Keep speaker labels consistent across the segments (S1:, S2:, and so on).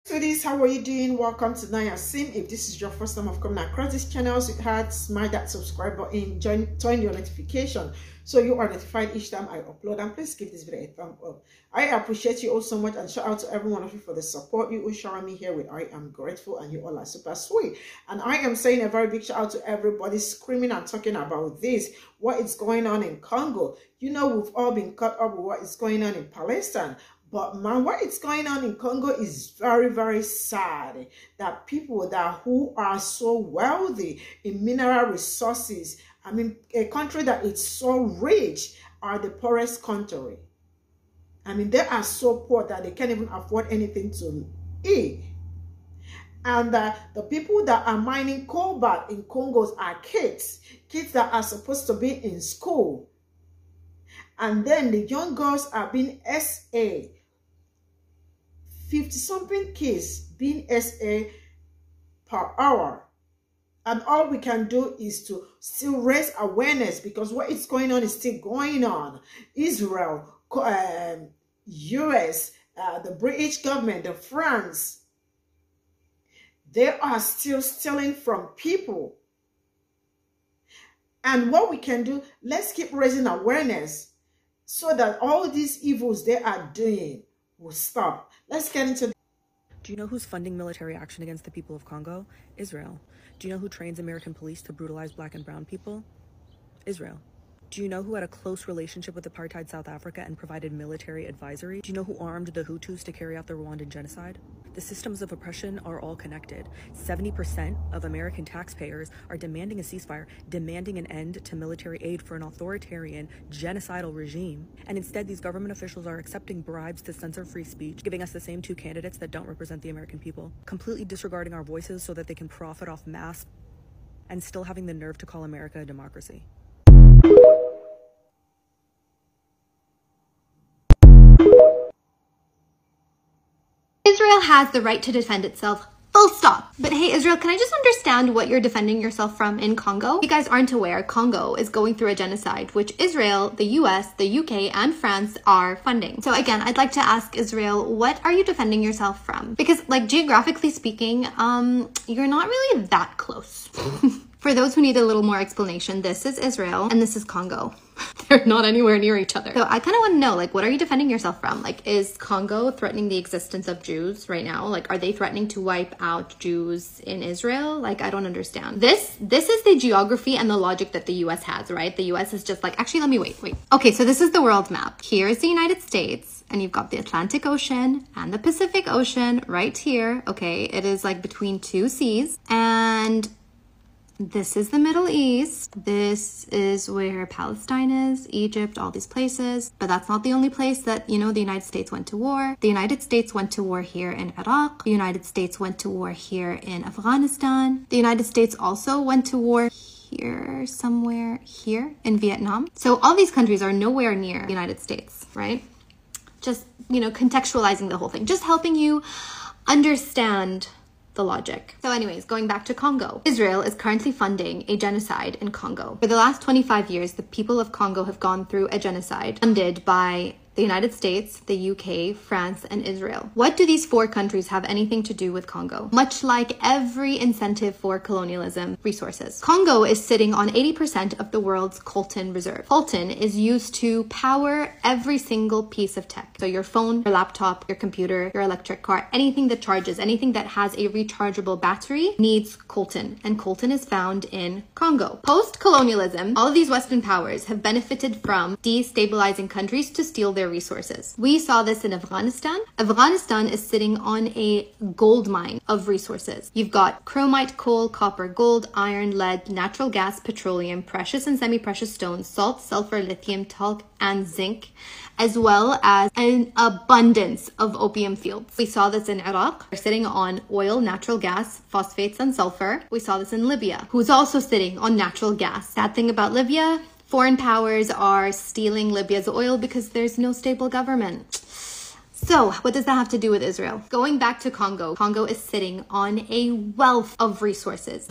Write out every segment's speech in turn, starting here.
S1: Sweeties, how are you doing? Welcome to Nanya Sim. If this is your first time of coming across this channel, sweetheart, smash that subscribe button, turn your notification so you are notified each time I upload, and please give this video a thumb up. I appreciate you all so much, and shout out to every one of you for the support you all shower me here with. I am grateful, and you all are super sweet. And I am saying a very big shout out to everybody screaming and talking about this, what is going on in Congo. You know, we've all been caught up with what is going on in Palestine. But man, what is going on in Congo is very, very sad. That people who are so wealthy in mineral resources, I mean, a country that is so rich, are the poorest country. I mean, they are so poor that they can't even afford anything to eat. And the people that are mining cobalt in Congo are kids that are supposed to be in school. And then the young girls are being SA. 50-something kids being SA per hour. And all we can do is to still raise awareness, because what is going on is still going on. Israel, US, the British government, the France, they are still stealing from people. And what we can do, let's keep raising awareness so that all these evils they are doing will stop. Let's get into.
S2: Do you know who's funding military action against the people of Congo? Israel. Do you know who trains American police to brutalize black and brown people? Israel. Do you know who had a close relationship with apartheid South Africa and provided military advisory? Do you know who armed the Hutus to carry out the Rwandan genocide? The systems of oppression are all connected. 70% of American taxpayers are demanding a ceasefire, demanding an end to military aid for an authoritarian, genocidal regime. And instead, these government officials are accepting bribes to censor free speech, giving us the same two candidates that don't represent the American people, completely disregarding our voices so that they can profit off mass, and still having the nerve to call America a democracy.
S3: Israel has the right to defend itself, full stop. But hey, Israel, can I just understand what you're defending yourself from in Congo? If you guys aren't aware, Congo is going through a genocide, which Israel, the US, the UK, and France are funding. So again, I'd like to ask Israel, what are you defending yourself from? Because like geographically speaking, you're not really that close. For those who need a little more explanation, this is Israel and this is Congo. They're not anywhere near each other. So I kind of want to know, like, what are you defending yourself from? Like, is Congo threatening the existence of Jews right now? Like, are they threatening to wipe out Jews in Israel? Like, I don't understand. This is the geography and the logic that the US has, right? The US is just like, actually, let me wait. Okay, so this is the world map. Here is the United States, and you've got the Atlantic Ocean and the Pacific Ocean right here. Okay, it is like between two seas, and this is the Middle East. This is where Palestine is, Egypt, all these places. But that's not the only place that, you know, the United States went to war. The United States went to war here in Iraq. The United States went to war here in Afghanistan. The United States also went to war here, somewhere here in Vietnam. So all these countries are nowhere near the United States, right? Just, you know, contextualizing the whole thing, just helping you understand the logic. So anyways, going back to Congo. Israel is currently funding a genocide in Congo. For the last 25 years, the people of Congo have gone through a genocide funded by the United States, the UK, France, and Israel. What do these four countries have anything to do with Congo? Much like every incentive for colonialism, resources. Congo is sitting on 80% of the world's coltan reserve. Coltan is used to power every single piece of tech. So your phone, your laptop, your computer, your electric car, anything that charges, anything that has a rechargeable battery needs coltan, and coltan is found in Congo. Post-colonialism, all of these Western powers have benefited from destabilizing countries to steal their resources. We saw this in Afghanistan. Afghanistan is sitting on a gold mine of resources. You've got chromite, coal, copper, gold, iron, lead, natural gas, petroleum, precious and semi-precious stones, salt, sulfur, lithium, talc, and zinc, as well as an abundance of opium fields. We saw this in Iraq. They're sitting on oil, natural gas, phosphates, and sulfur. We saw this in Libya, who's also sitting on natural gas. Sad thing about Libya, foreign powers are stealing Libya's oil because there's no stable government. So what does that have to do with Israel? Going back to Congo, Congo is sitting on a wealth of resources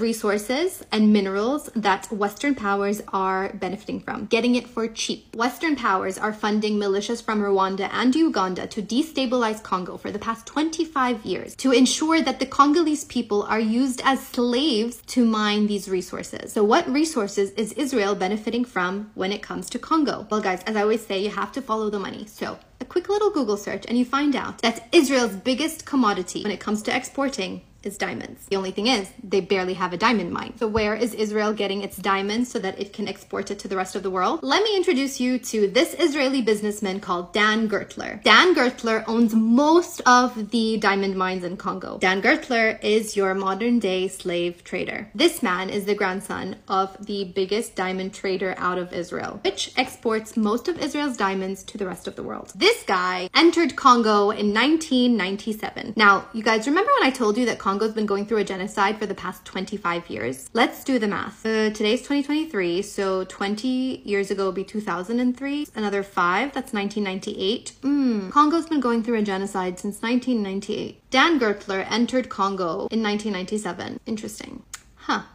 S3: and minerals that Western powers are benefiting from, getting it for cheap. Western powers are funding militias from Rwanda and Uganda to destabilize Congo for the past 25 years to ensure that the Congolese people are used as slaves to mine these resources. So what resources is Israel benefiting from when it comes to Congo? Well, guys, as I always say, you have to follow the money. So a quick little Google search and you find out that Israel's biggest commodity when it comes to exporting is diamonds. The only thing is they barely have a diamond mine. So where is Israel getting its diamonds so that it can export it to the rest of the world? Let me introduce you to this Israeli businessman called Dan Gertler. Dan Gertler owns most of the diamond mines in Congo. Dan Gertler is your modern day slave trader. This man is the grandson of the biggest diamond trader out of Israel, which exports most of Israel's diamonds to the rest of the world. This guy entered Congo in 1997. Now, you guys remember when I told you that Congo's been going through a genocide for the past 25 years. Let's do the math. Today's 2023, so 20 years ago would be 2003. Another 5, that's 1998. Congo's been going through a genocide since 1998. Dan Gertler entered Congo in 1997. Interesting.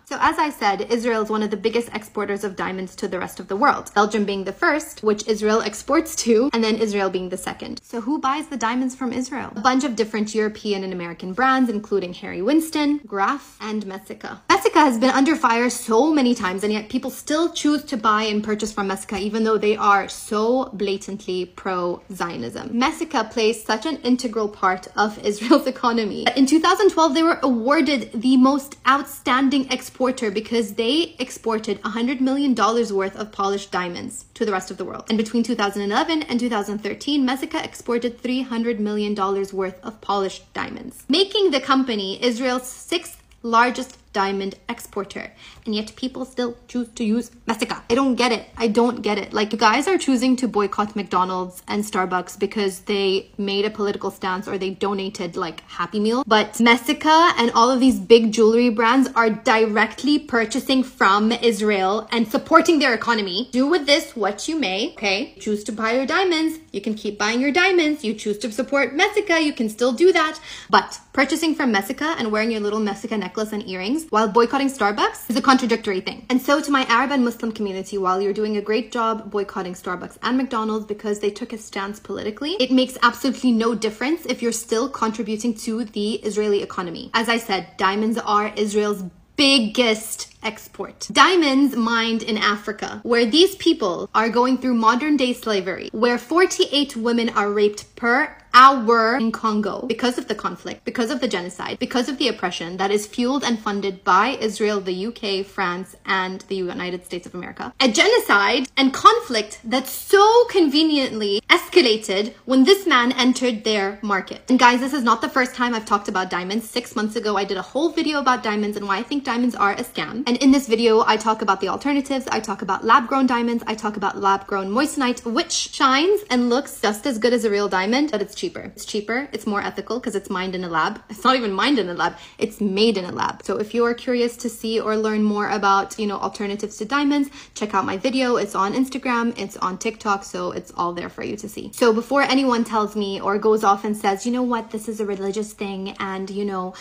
S3: So as I said, Israel is one of the biggest exporters of diamonds to the rest of the world. Belgium being the first, which Israel exports to, and then Israel being the second. So who buys the diamonds from Israel? A bunch of different European and American brands, including Harry Winston, Graf, and Messika. Messika has been under fire so many times, and yet people still choose to buy and purchase from Messika, even though they are so blatantly pro-Zionism. Messika plays such an integral part of Israel's economy. In 2012, they were awarded the most outstanding exporter because they exported $100 million worth of polished diamonds to the rest of the world. And between 2011 and 2013, Messika exported $300 million worth of polished diamonds, making the company Israel's 6th largest diamond exporter, and yet people still choose to use Messika. I don't get it. I don't get it. Like, you guys are choosing to boycott McDonald's and Starbucks because they made a political stance or they donated like Happy Meal, but Messika and all of these big jewelry brands are directly purchasing from Israel and supporting their economy. Do with this what you may, okay? Choose to buy your diamonds, you can keep buying your diamonds. You choose to support Messika, you can still do that, but purchasing from Messika and wearing your little Messika necklace and earrings while boycotting Starbucks is a contradictory thing. And so to my Arab and Muslim community, while you're doing a great job boycotting Starbucks and McDonald's because they took a stance politically, it makes absolutely no difference if you're still contributing to the Israeli economy. As I said, diamonds are Israel's biggest export. Diamonds mined in Africa, where these people are going through modern day slavery, where 48 women are raped per hour in Congo because of the conflict, because of the genocide, because of the oppression that is fueled and funded by Israel, the UK, France, and the United States of America. A genocide and conflict that so conveniently escalated when this man entered their market. And guys, this is not the first time I've talked about diamonds. 6 months ago, I did a whole video about diamonds and why I think diamonds are a scam. And in this video, I talk about the alternatives. I talk about lab-grown diamonds. I talk about lab-grown moissanite, which shines and looks just as good as a real diamond, but it's cheaper. It's cheaper. It's more ethical because it's mined in a lab. It's not even mined in a lab. It's made in a lab. So if you are curious to see or learn more about, alternatives to diamonds, check out my video. It's on Instagram. It's on TikTok. So it's all there for you to see. So before anyone tells me or goes off and says, you know what, this is a religious thing and,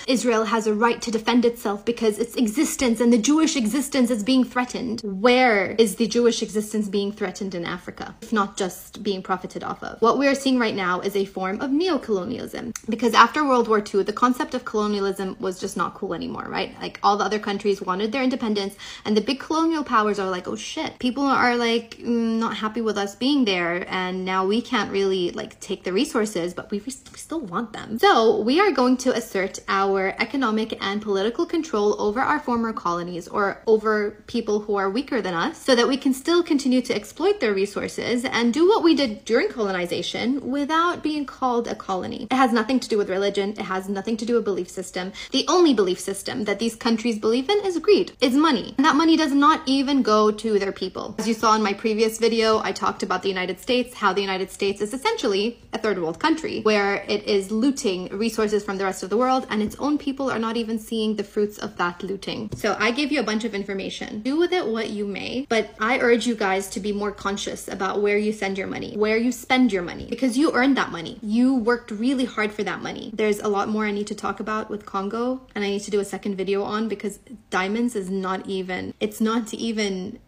S3: Israel has a right to defend itself because its existence and the Jewish existence is being threatened. Where is the Jewish existence being threatened in Africa, if not just being profited off of? What we are seeing right now is a form of neo-colonialism, because after World War II, the concept of colonialism was just not cool anymore, right? Like, all the other countries wanted their independence, and the big colonial powers are like, oh shit, people are like not happy with us being there, and now we can't really like take the resources, but we still want them. So we are going to assert our economic and political control over our former colonies, or over people who are weaker than us, so that we can still continue to exploit their resources and do what we did during colonization without being called a colony. It has nothing to do with religion. It has nothing to do with belief system. The only belief system that these countries believe in is greed, is money. And that money does not even go to their people. As you saw in my previous video, I talked about the United States, how the United States is essentially a third world country where it is looting resources from the rest of the world, and its own people are not even seeing the fruits of that looting. So I gave you a bunch of information. Do with it what you may, but I urge you guys to be more conscious about where you send your money, where you spend your money, because you earned that money. You worked really hard for that money. There's a lot more I need to talk about with Congo, and I need to do a second video on, because diamonds is not even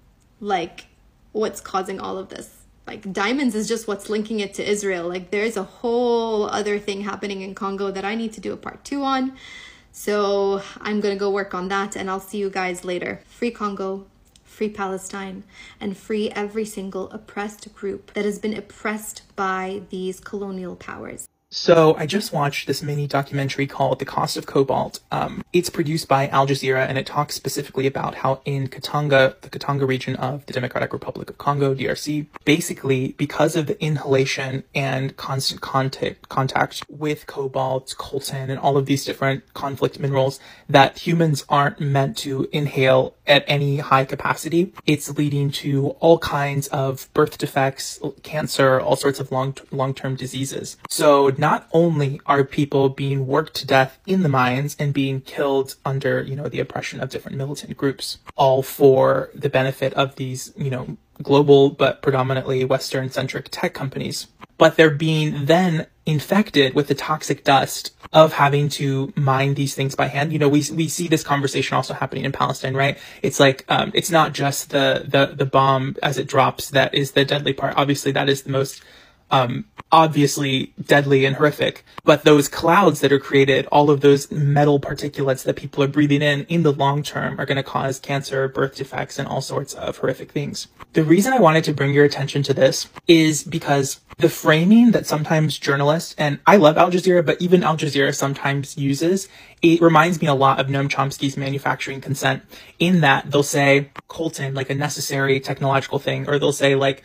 S3: like what's causing all of this. Like, diamonds is just what's linking it to Israel. Like, there's a whole other thing happening in Congo that I need to do a part 2 on. So I'm gonna go work on that, and I'll see you guys later. Free Congo, free Palestine, and free every single oppressed group that has been oppressed by these colonial powers.
S4: So I just watched this mini documentary called The Cost of Cobalt. It's produced by Al Jazeera, and it talks specifically about how in Katanga, the Katanga region of the Democratic Republic of Congo, DRC, basically because of the inhalation and constant contact with cobalt, coltan, and all of these different conflict minerals that humans aren't meant to inhale at any high capacity, it's leading to all kinds of birth defects, cancer, all sorts of long-term diseases. So not only are people being worked to death in the mines and being killed under, the oppression of different militant groups, all for the benefit of these, global but predominantly Western-centric tech companies, but they're being then infected with the toxic dust of having to mine these things by hand. We see this conversation also happening in Palestine, right? It's like, it's not just the bomb as it drops that is the deadly part. Obviously, that is the most obviously deadly and horrific, but those clouds that are created, all of those metal particulates that people are breathing in the long term are going to cause cancer, birth defects, and all sorts of horrific things. The reason I wanted to bring your attention to this is because the framing that sometimes journalists, and I love Al Jazeera, but even Al Jazeera sometimes uses, it reminds me a lot of Noam Chomsky's Manufacturing Consent, in that they'll say coltan, like a necessary technological thing, or they'll say like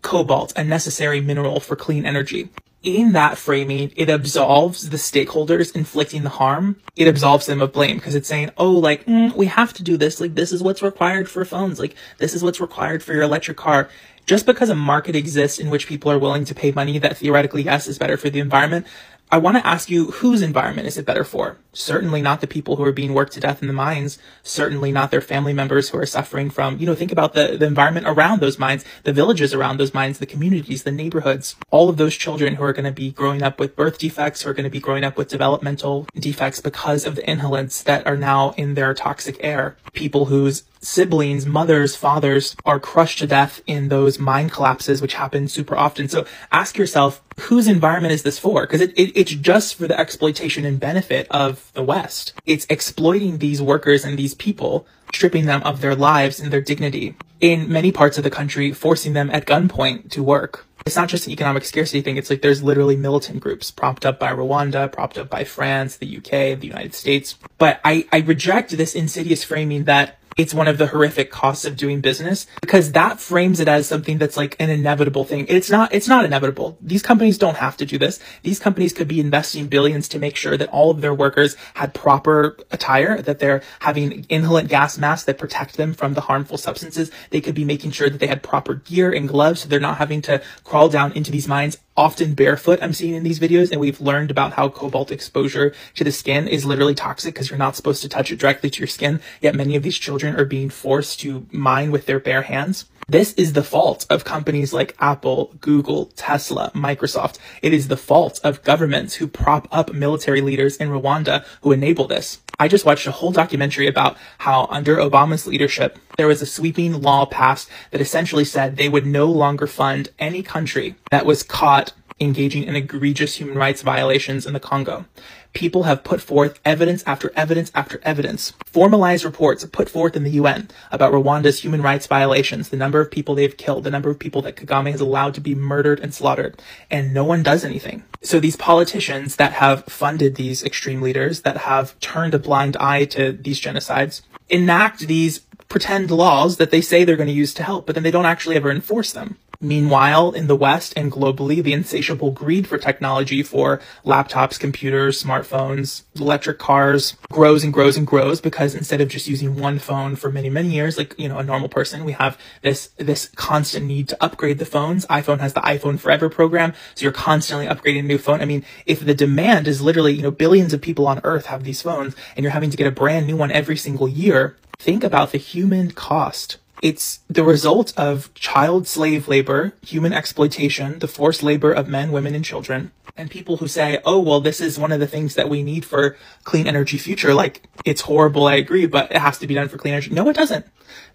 S4: cobalt, a necessary mineral for clean energy. In that framing, it absolves the stakeholders inflicting the harm. It absolves them of blame, because it's saying, oh, like, we have to do this. Like, this is what's required for phones. Like, this is what's required for your electric car. Just because a market exists in which people are willing to pay money that theoretically, yes, is better for the environment, I want to ask you, whose environment is it better for? Certainly not the people who are being worked to death in the mines. Certainly not their family members who are suffering from, think about the environment around those mines, the villages around those mines, the communities, the neighborhoods, all of those children who are going to be growing up with birth defects, who are going to be growing up with developmental defects because of the inhalants that are now in their toxic air. People whose siblings, mothers, fathers are crushed to death in those mine collapses, which happen super often. So ask yourself, whose environment is this for? Because it's just for the exploitation and benefit of the West. It's exploiting these workers and these people, stripping them of their lives and their dignity. In many parts of the country, forcing them at gunpoint to work. It's not just an economic scarcity thing. It's like there's literally militant groups propped up by Rwanda, propped up by France, the UK, the United States. But I reject this insidious framing that it's one of the horrific costs of doing business, because that frames it as something that's like an inevitable thing. It's not inevitable. These companies don't have to do this. These companies could be investing billions to make sure that all of their workers had proper attire, that they're having inhalant gas masks that protect them from the harmful substances. They could be making sure that they had proper gear and gloves so they're not having to crawl down into these mines, often barefoot, I'm seeing in these videos. And we've learned about how cobalt exposure to the skin is literally toxic, because you're not supposed to touch it directly to your skin. Yet many of these children are being forced to mine with their bare hands. This is the fault of companies like Apple, Google, Tesla, Microsoft. It is the fault of governments who prop up military leaders in Rwanda who enable this. I just watched a whole documentary about how under Obama's leadership, there was a sweeping law passed that essentially said they would no longer fund any country that was caught engaging in egregious human rights violations in the Congo. People have put forth evidence after evidence after evidence, formalized reports put forth in the UN about Rwanda's human rights violations, the number of people they've killed, the number of people that Kagame has allowed to be murdered and slaughtered, and no one does anything. So these politicians that have funded these extreme leaders, that have turned a blind eye to these genocides, enact these pretend laws that they say they're going to use to help, but then they don't actually ever enforce them. Meanwhile, in the West and globally, the insatiable greed for technology, for laptops, computers, smartphones, electric cars, grows and grows and grows, because instead of just using one phone for many, many years, like, a normal person, we have this constant need to upgrade the phones. iPhone has the iPhone Forever program, so you're constantly upgrading a new phone. I mean, if the demand is literally, billions of people on Earth have these phones, and you're having to get a brand new one every single year, Think about the human cost. It's the result of child slave labor, human exploitation, the forced labor of men, women, and children. And people who say, oh, well, this is one of the things that we need for clean energy future. Like, it's horrible, I agree, but it has to be done for clean energy. No, it doesn't.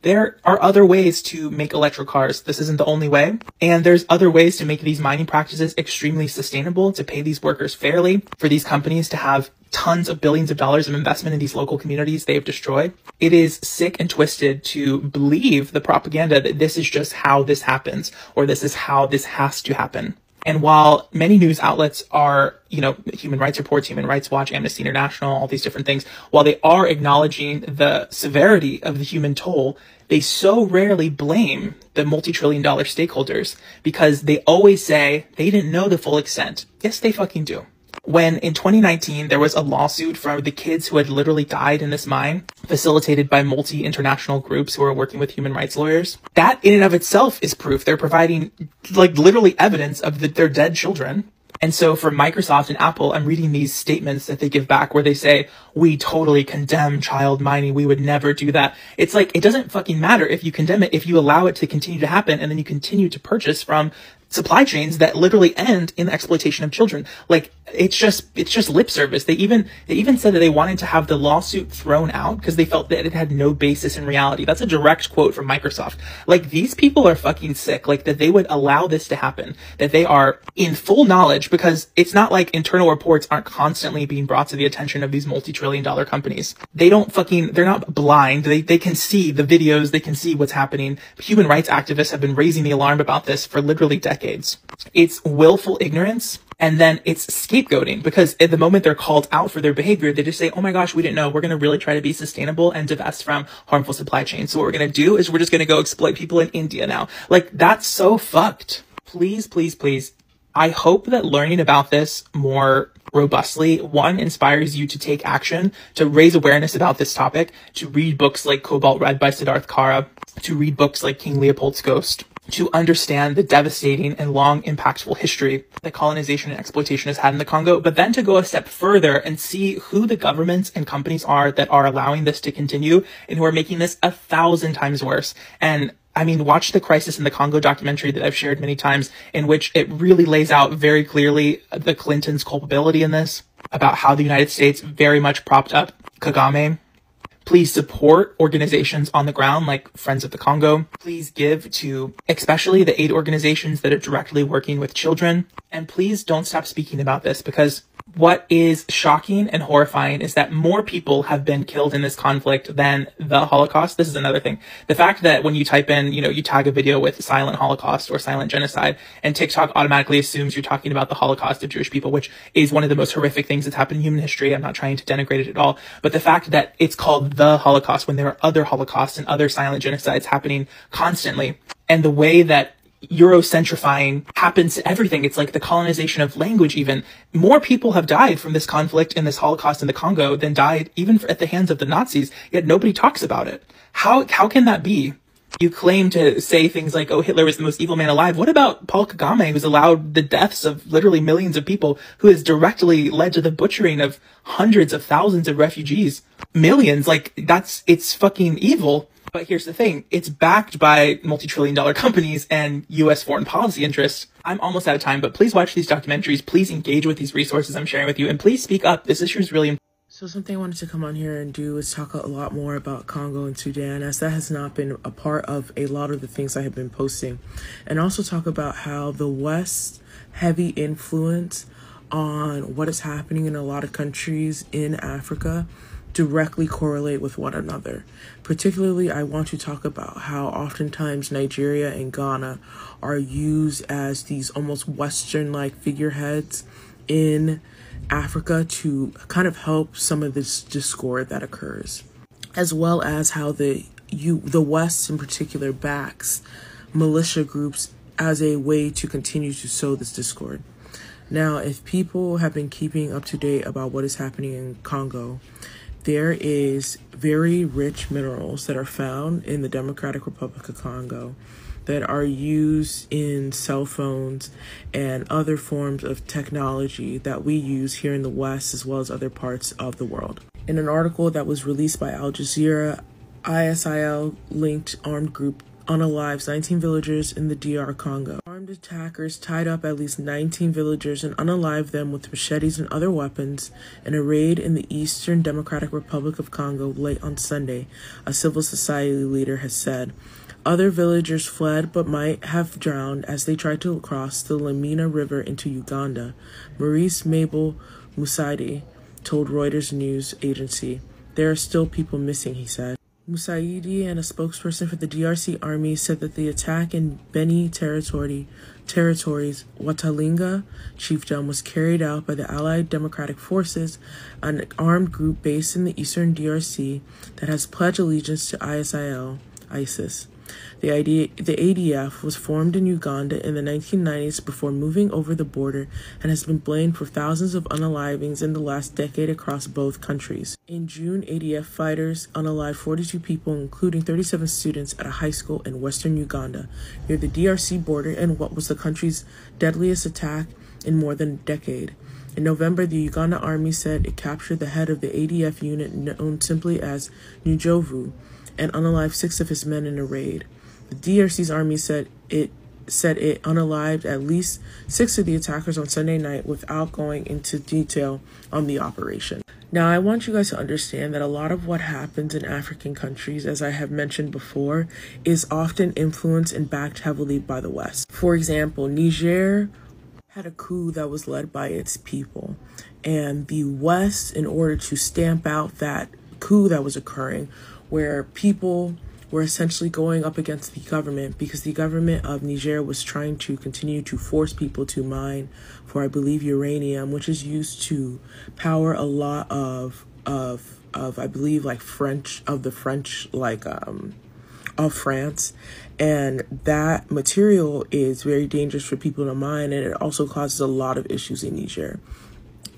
S4: There are other ways to make electric cars. This isn't the only way. And there's other ways to make these mining practices extremely sustainable, to pay these workers fairly, for these companies to have tons of billions of dollars of investment in these local communities they have destroyed. It is sick and twisted to believe the propaganda that this is just how this happens, or this is how this has to happen. And while many news outlets are, Human Rights Reports, Human Rights Watch, Amnesty International, all these different things, while they are acknowledging the severity of the human toll, they so rarely blame the multi-trillion-dollar stakeholders, because they always say they didn't know the full extent. Yes, they fucking do. When in 2019, there was a lawsuit for the kids who had literally died in this mine, facilitated by multi-international groups who are working with human rights lawyers, that in and of itself is proof. They're providing literally evidence of their dead children. And so for Microsoft and Apple, I'm reading these statements that they give back where they say, we totally condemn child mining. We would never do that. It's like, it doesn't fucking matter if you condemn it, if you allow it to continue to happen, and then you continue to purchase from supply chains that literally end in the exploitation of children. Like, it's just lip service. They even said that they wanted to have the lawsuit thrown out because they felt that it had no basis in reality. That's a direct quote from Microsoft. Like, these people are fucking sick. Like, that they would allow this to happen, that they are in full knowledge, because it's not like internal reports aren't constantly being brought to the attention of these multi-trillion-dollar companies. They're not blind. They can see the videos. They can see what's happening. Human rights activists have been raising the alarm about this for literally decades. It's willful ignorance. And then it's scapegoating, because at the moment they're called out for their behavior, they just say, oh my gosh, we didn't know. We're going to really try to be sustainable and divest from harmful supply chains. So what we're going to do is we're just going to go exploit people in India now. Like, that's so fucked. Please, please, please. I hope that learning about this more robustly, one, inspires you to take action, to raise awareness about this topic, to read books like Cobalt Red by Siddharth Kara, to read books like King Leopold's Ghost, to understand the devastating and long impactful history that colonization and exploitation has had in the Congo, but then to go a step further and see who the governments and companies are that are allowing this to continue and who are making this 1,000 times worse. And I mean, watch the Crisis in the Congo documentary that I've shared many times, in which it really lays out very clearly the Clintons' culpability in this, about how the United States very much propped up Kagame. Please support organizations on the ground like Friends of the Congo. Please give to especially the aid organizations that are directly working with children. And please don't stop speaking about this, because what is shocking and horrifying is that more people have been killed in this conflict than the Holocaust. This is another thing. The fact that when you type in, you tag a video with silent Holocaust or silent genocide, and TikTok automatically assumes you're talking about the Holocaust of Jewish people, which is one of the most horrific things that's happened in human history. I'm not trying to denigrate it at all. But the fact that it's called the Holocaust when there are other Holocausts and other silent genocides happening constantly, and the way that Eurocentrifying happens to everything. It's like the colonization of language even. More people have died from this conflict and this Holocaust in the Congo than died even at the hands of the Nazis, yet nobody talks about it. How can that be? You claim to say things like, oh, Hitler was the most evil man alive. What about Paul Kagame, who's allowed the deaths of literally millions of people, who has directly led to the butchering of hundreds of thousands of refugees? Millions. Like, it's fucking evil. But here's the thing, it's backed by multi-trillion-dollar companies and U.S. foreign policy interests. I'm almost out of time, but please watch these documentaries, please engage with these resources I'm sharing with you, and please speak up. This issue is really important.
S5: So something I wanted to come on here and do is talk a lot more about Congo and Sudan, as that has not been a part of a lot of the things I have been posting. And also talk about how the West's heavy influence on what is happening in a lot of countries in Africa directly correlate with one another. Particularly, I want to talk about how oftentimes Nigeria and Ghana are used as these almost Western-like figureheads in Africa to kind of help some of this discord that occurs, as well as how the West in particular backs militia groups as a way to continue to sow this discord. Now, if people have been keeping up to date about what is happening in Congo, there is very rich minerals that are found in the Democratic Republic of Congo that are used in cell phones and other forms of technology that we use here in the West as well as other parts of the world. In an article that was released by Al Jazeera ISIL-linked armed group unalives 19 villagers in the DR Congo. Armed attackers tied up at least 19 villagers and unalived them with machetes and other weapons in a raid in the Eastern Democratic Republic of Congo late on Sunday, a civil society leader has said. Other villagers fled but might have drowned as they tried to cross the Lamina River into Uganda. Maurice Mabel Musaidi told Reuters news agency, "There are still people missing," he said. Musaidi and a spokesperson for the DRC army said that the attack in Beni territories, Watalinga chiefdom, was carried out by the Allied Democratic Forces, an armed group based in the eastern DRC that has pledged allegiance to ISIS. The ADF was formed in Uganda in the 1990s before moving over the border and has been blamed for thousands of unalivings in the last decade across both countries. In June, ADF fighters unalived 42 people, including 37 students at a high school in western Uganda, near the DRC border, in what was the country's deadliest attack in more than a decade. In November, the Uganda army said it captured the head of the ADF unit known simply as Nujovu and unalived 6 of his men in a raid. The DRC's army said it unalived at least 6 of the attackers on Sunday night without going into detail on the operation. Now, I want you guys to understand that a lot of what happens in African countries, as I have mentioned before, is often influenced and backed heavily by the West. For example, Niger had a coup that was led by its people, and the West, in order to stamp out that coup that was occurring, where people were essentially going up against the government because the government of Niger was trying to continue to force people to mine for, I believe, uranium, which is used to power a lot of I believe of France, and that material is very dangerous for people to mine, and it also causes a lot of issues in Niger.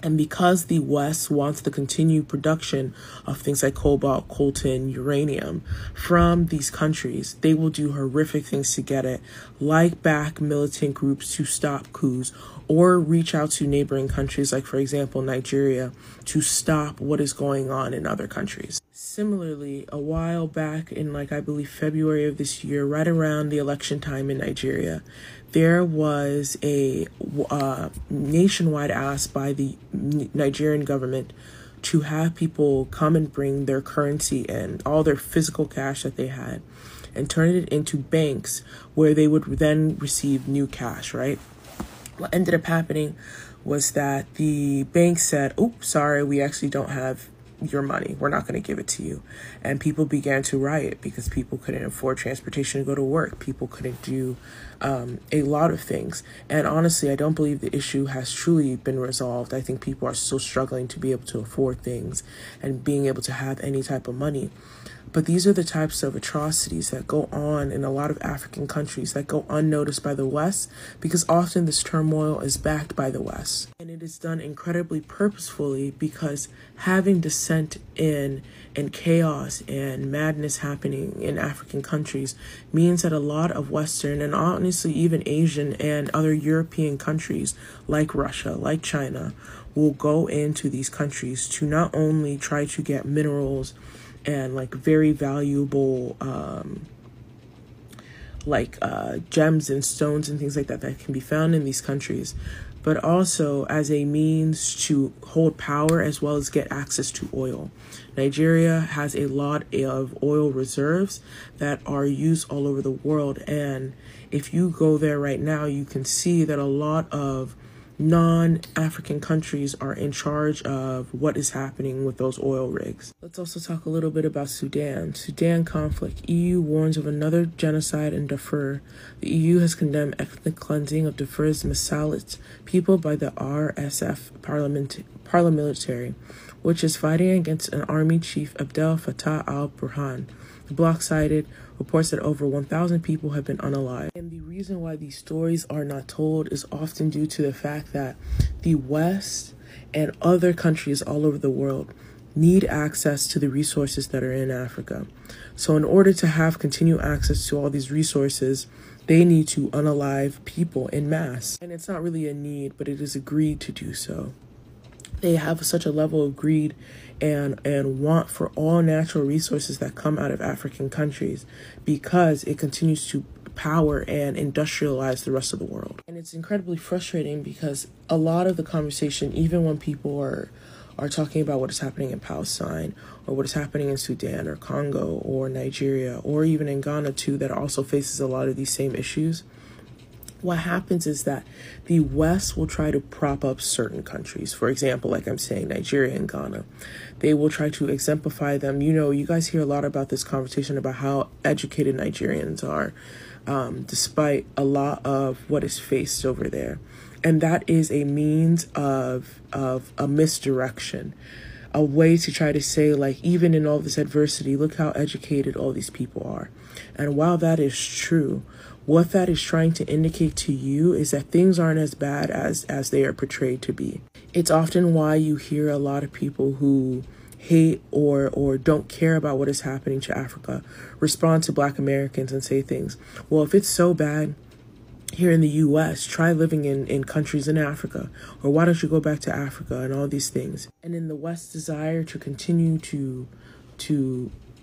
S5: And because the West wants the continued production of things like cobalt, coltan, uranium from these countries, they will do horrific things to get it, like back militant groups to stop coups or reach out to neighboring countries, like, for example, Nigeria, to stop what is going on in other countries. Similarly, a while back in, I believe, February of this year, right around the election time in Nigeria, there was a nationwide ask by the Nigerian government to have people come and bring their currency and all their physical cash that they had and turn it into banks where they would then receive new cash, right? What ended up happening was that the bank said, "Oops, sorry, we actually don't have your money. We're not going to give it to you." And people began to riot because people couldn't afford transportation to go to work. People couldn't do a lot of things. And honestly, I don't believe the issue has truly been resolved. I think people are still struggling to be able to afford things and being able to have any type of money. But these are the types of atrocities that go on in a lot of African countries that go unnoticed by the West, because often this turmoil is backed by the West. And it is done incredibly purposefully, because having dissent in and chaos and madness happening in African countries means that a lot of Western and honestly even Asian and other European countries like Russia, like China, will go into these countries to not only try to get minerals and very valuable gems and stones and things like that that can be found in these countries, but also as a means to hold power as well as get access to oil. Nigeria has a lot of oil reserves that are used all over the world, and if you go there right now, you can see that a lot of non-African countries are in charge of what is happening with those oil rigs. Let's also talk a little bit about Sudan. Sudan conflict. EU warns of another genocide in Darfur. The EU has condemned ethnic cleansing of Darfur's Masalit people by the RSF paramilitary, which is fighting against an army chief, Abdel Fattah al-Burhan. The bloc cited reports that over 1,000 people have been unalived. And the reason why these stories are not told is often due to the fact that the West and other countries all over the world need access to the resources that are in Africa. So in order to have continued access to all these resources, they need to unalive people en masse. And it's not really a need, but it is agreed to do so. They have such a level of greed and want for all natural resources that come out of African countries, because it continues to power and industrialize the rest of the world. And it's incredibly frustrating, because a lot of the conversation, even when people are talking about what is happening in Palestine, or what is happening in Sudan or Congo or Nigeria, or even in Ghana too, that also faces a lot of these same issues, what happens is that the West will try to prop up certain countries. For example, like I'm saying, Nigeria and Ghana. They will try to exemplify them. You know, you guys hear a lot about this conversation about how educated Nigerians are, despite a lot of what is faced over there. And that is a means of a misdirection, a way to try to say, like, even in all this adversity, look how educated all these people are. And while that is true, what that is trying to indicate to you is that things aren't as bad as they are portrayed to be. It's often why you hear a lot of people who hate or don't care about what is happening to Africa respond to Black Americans and say things. Well, if it's so bad here in the U.S., try living in countries in Africa, or why don't you go back to Africa, and all these things. And in the West's desire to continue to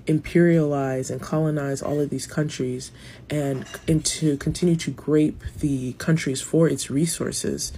S5: imperialize and colonize all of these countries, and to continue to grape the countries for its resources,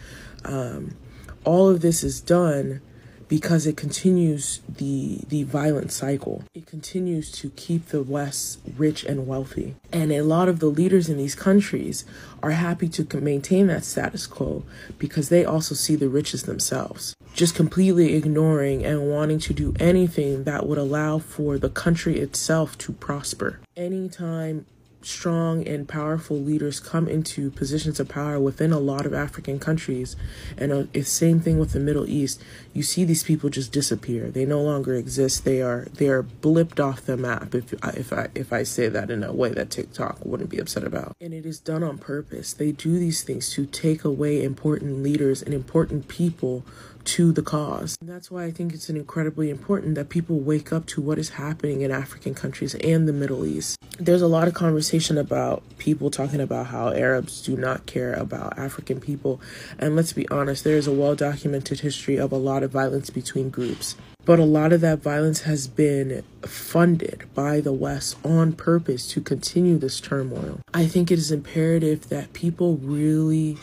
S5: all of this is done because it continues the violent cycle. It continues to keep the West rich and wealthy. And a lot of the leaders in these countries are happy to maintain that status quo because they also see the riches themselves, just completely ignoring and wanting to do anything that would allow for the country itself to prosper. Anytime strong and powerful leaders come into positions of power within a lot of African countries, and it's same thing with the Middle East, you see these people just disappear. They no longer exist. They are blipped off the map, if I say that in a way that TikTok wouldn't be upset about. And it is done on purpose. They do these things to take away important leaders and important people to the cause. And that's why I think it's incredibly important that people wake up to what is happening in African countries and the Middle East. There's a lot of conversation about people talking about how Arabs do not care about African people. And let's be honest, there is a well-documented history of a lot of violence between groups. But a lot of that violence has been funded by the West on purpose to continue this turmoil. I think it is imperative that people really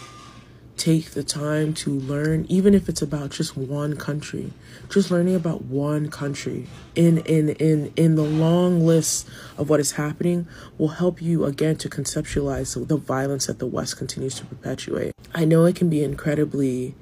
S5: take the time to learn, even if it's about just one country, just learning about one country in the long list of what is happening will help you again to conceptualize the violence that the West continues to perpetuate. I know it can be incredibly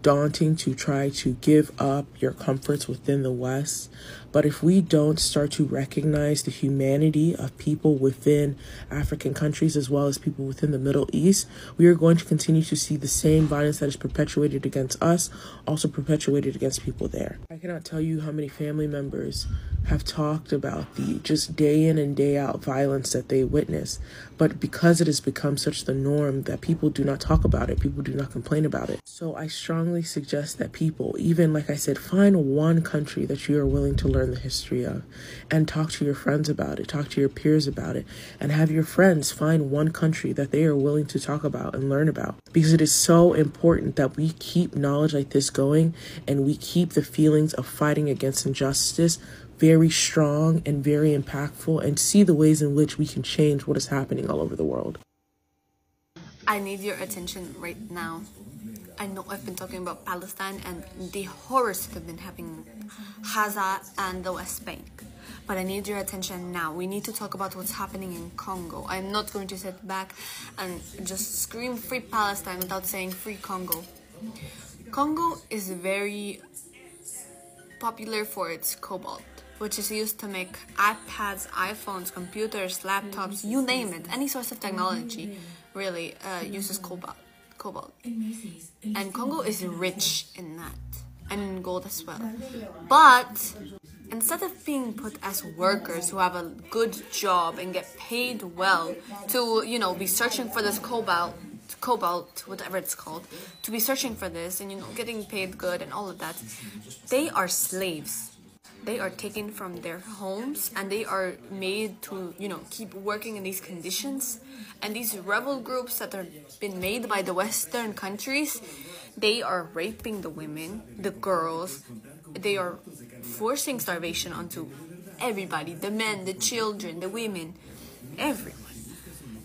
S5: daunting to try to give up your comforts within the West, but if we don't start to recognize the humanity of people within African countries as well as people within the Middle East, we are going to continue to see the same violence that is perpetuated against us also perpetuated against people there. I cannot tell you how many family members have talked about the just day in and day out violence that they witness, but because it has become such the norm that people do not talk about it, people do not complain about it. So I strongly suggest that people, even like I said, find one country that you are willing to learn the history of and talk to your friends about it, talk to your peers about it, and have your friends find one country that they are willing to talk about and learn about, because it is so important that we keep knowledge like this going and we keep the feelings of fighting against injustice very strong and very impactful, and see the ways in which we can change what is happening all over the world.
S6: I need your attention right now. I know I've been talking about Palestine and the horrors that have been happening in Gaza and the West Bank, but I need your attention now. We need to talk about what's happening in Congo. I'm not going to sit back and just scream free Palestine without saying free Congo. Congo is very popular for its cobalt, which is used to make iPads, iPhones, computers, laptops, you name it. Any source of technology really uses cobalt. And Congo is rich in that, and in gold as well. But instead of being put as workers who have a good job and get paid well to, be searching for this cobalt, whatever it's called, to be searching for this and, getting paid good and all of that, they are slaves. They are taken from their homes and they are made to, keep working in these conditions. And these rebel groups that are been made by the Western countries, They are raping the women, the girls. They are forcing starvation onto everybody, the men, the children, the women, everyone.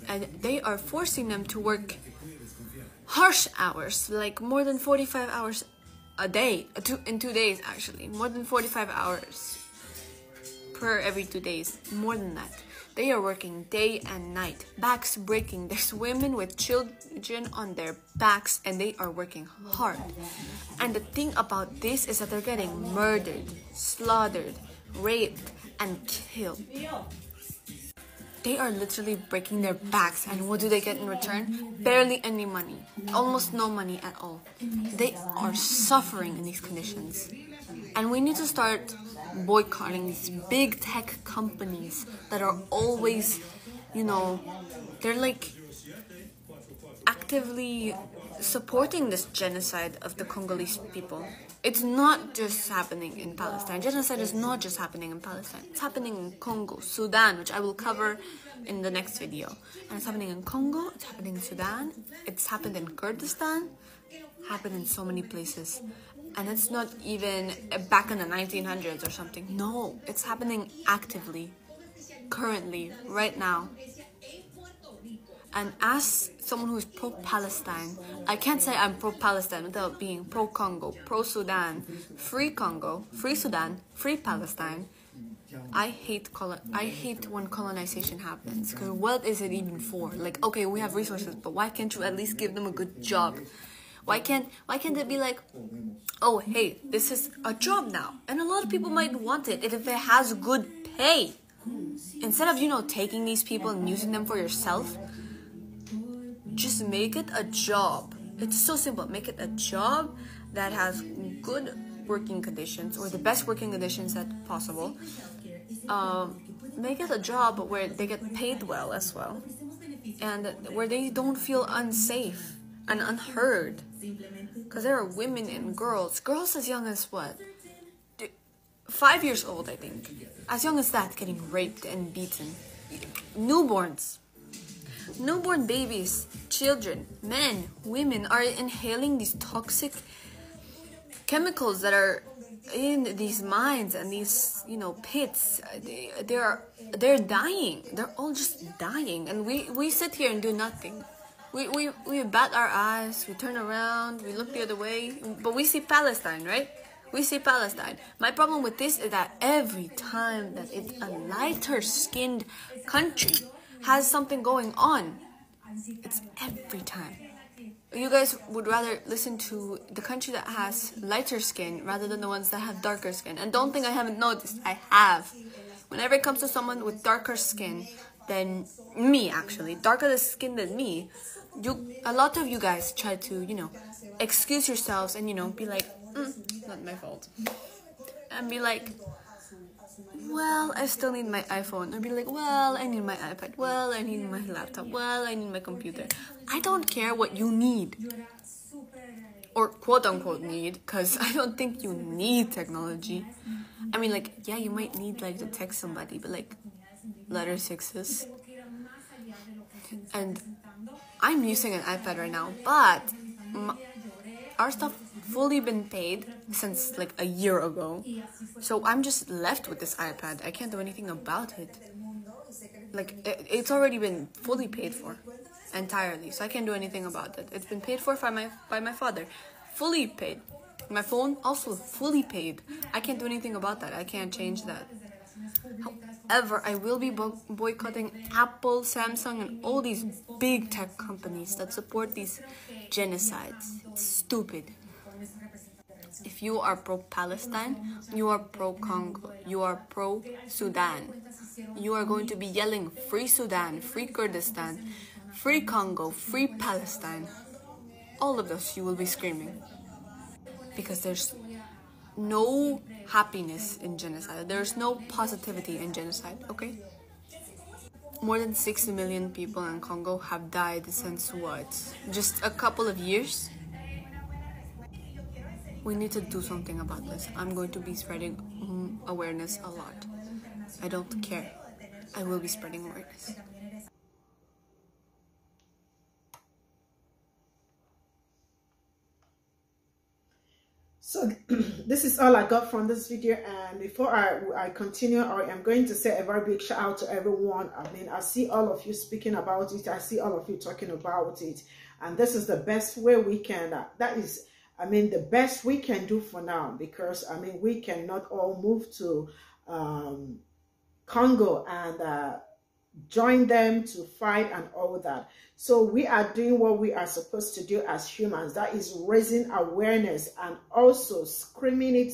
S6: And they are forcing them to work harsh hours, like more than 45 hours a day, in 2 days actually, more than 45 hours per every 2 days, more than that. They are working day and night, backs breaking. There's women with children on their backs and they are working hard. And the thing about this is that they're getting murdered, slaughtered, raped, and killed. They are literally breaking their backs, and what do they get in return? Barely any money, almost no money at all. They are suffering in these conditions. And we need to start boycotting these big tech companies that are always, they're like actively supporting this genocide of the Congolese people. It's not just happening in Palestine. Genocide is not just happening in Palestine. It's happening in Congo, Sudan, which I will cover in the next video. And it's happening in Congo, it's happening in Sudan, it's happened in Kurdistan, happened in so many places. And it's not even back in the 1900s or something. No, it's happening actively, currently, right now. And as someone who is pro-Palestine, I can't say I'm pro-Palestine without being pro-Congo, pro-Sudan, free Congo, free Sudan, free Palestine. I hate when colonization happens, because what is it even for? Like, okay, we have resources, but why can't you at least give them a good job? Why can't it be like, oh, hey, this is a job now, and a lot of people might want it if it has good pay. Instead of, taking these people and using them for yourself, just make it a job. It's so simple. Make it a job that has good working conditions, or the best working conditions that possible. Make it a job where they get paid well as well, and where they don't feel unsafe and unheard. Because there are women and girls as young as what? 5 years old, I think. As young as that, getting raped and beaten. Newborns. Newborn babies, children, men, women are inhaling these toxic chemicals that are in these mines and these, pits. They're dying. They're all just dying. And we sit here and do nothing. We bat our eyes, we turn around, we look the other way, but we see Palestine, right? We see Palestine. My problem with this is that every time that it's a lighter-skinned country has something going on, it's every time. You guys would rather listen to the country that has lighter skin rather than the ones that have darker skin. And don't think I haven't noticed. I have. Whenever it comes to someone with darker skin than me, actually, darker skin than me, a lot of you guys try to, excuse yourselves and, be like, not my fault. And be like, well, I still need my iPhone. Or be like, well, I need my iPad. Well, I need my laptop. Well, I need my computer. I don't care what you need. Or quote-unquote need, because I don't think you need technology. I mean, like, yeah, you might need, like, to text somebody, but, like, letter sixes. And I'm using an iPad right now, but our stuff fully been paid since like a year ago, so I'm just left with this iPad. I can't do anything about it. Like, it's already been fully paid for entirely, so I can't do anything about it. It's been paid for by my father, fully paid. My phone also fully paid. I can't do anything about that. I can't change that. However, I will be boycotting Apple, Samsung, and all these big tech companies that support these genocides. It's stupid. If you are pro-Palestine, you are pro-Congo, you are pro-Sudan. You are going to be yelling, free Sudan, free Kurdistan, free Congo, free Palestine. All of those you will be screaming. Because there's no happiness in genocide. There's no positivity in genocide, okay? More than 60 million people in Congo have died since what? Just a couple of years? We need to do something about this. I'm going to be spreading awareness a lot. I don't care. I will be spreading awareness.
S1: So this is all I got from this video, and before I continue, I am going to say a very big shout out to everyone. I mean, I see all of you speaking about it, I see all of you talking about it, and this is the best way we can, that is, I mean, the best we can do for now, because I mean, we cannot all move to Congo and join them to fight and all that. So we are doing what we are supposed to do as humans, that is raising awareness and also screaming it,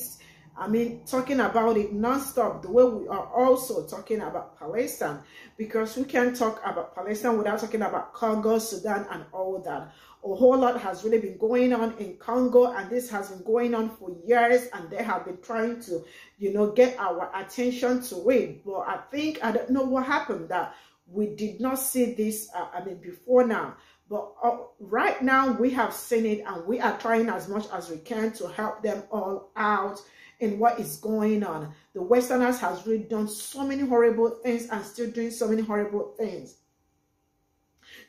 S1: I mean, talking about it non-stop, the way we are also talking about Palestine, because we can't talk about Palestine without talking about Congo, Sudan, and all that. A whole lot has really been going on in Congo, and this has been going on for years, and they have been trying to, you know, get our attention to it. But I think, I don't know what happened, that we did not see this, I mean, before now. But right now, we have seen it, and we are trying as much as we can to help them all out in what is going on. The Westerners has really done so many horrible things and still doing so many horrible things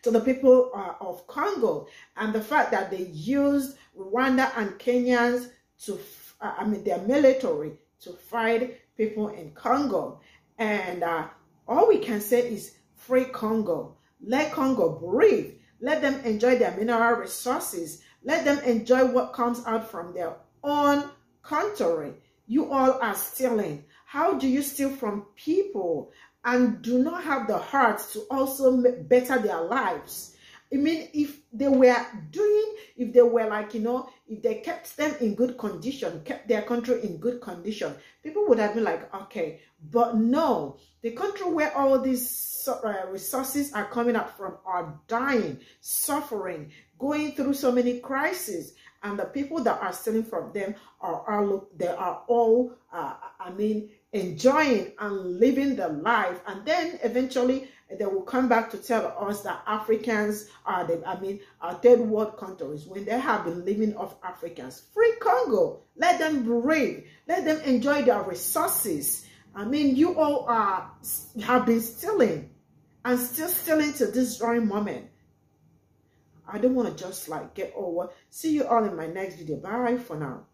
S1: to the people of Congo, and the fact that they used Rwanda and Kenyans to, I mean, their military to fight people in Congo. And all we can say is free Congo. Let Congo breathe. Let them enjoy their mineral resources. Let them enjoy what comes out from their own country. You all are stealing. How do you steal from people and do not have the heart to also better their lives? I mean, if they were doing, if they were like, you know, if they kept them in good condition, kept their country in good condition, people would have been like, okay. But no, the country where all these resources are coming out from are dying, suffering, going through so many crises, and the people that are stealing from them they are all, I mean, enjoying and living their life. And then eventually they will come back to tell us that Africans are are third world countries, when they have been living off Africans. Free Congo. Let them breathe. Let them enjoy their resources. I mean, you all have been stealing and still stealing to this very moment. I don't want to just like get over. See you all in my next video. Bye for now.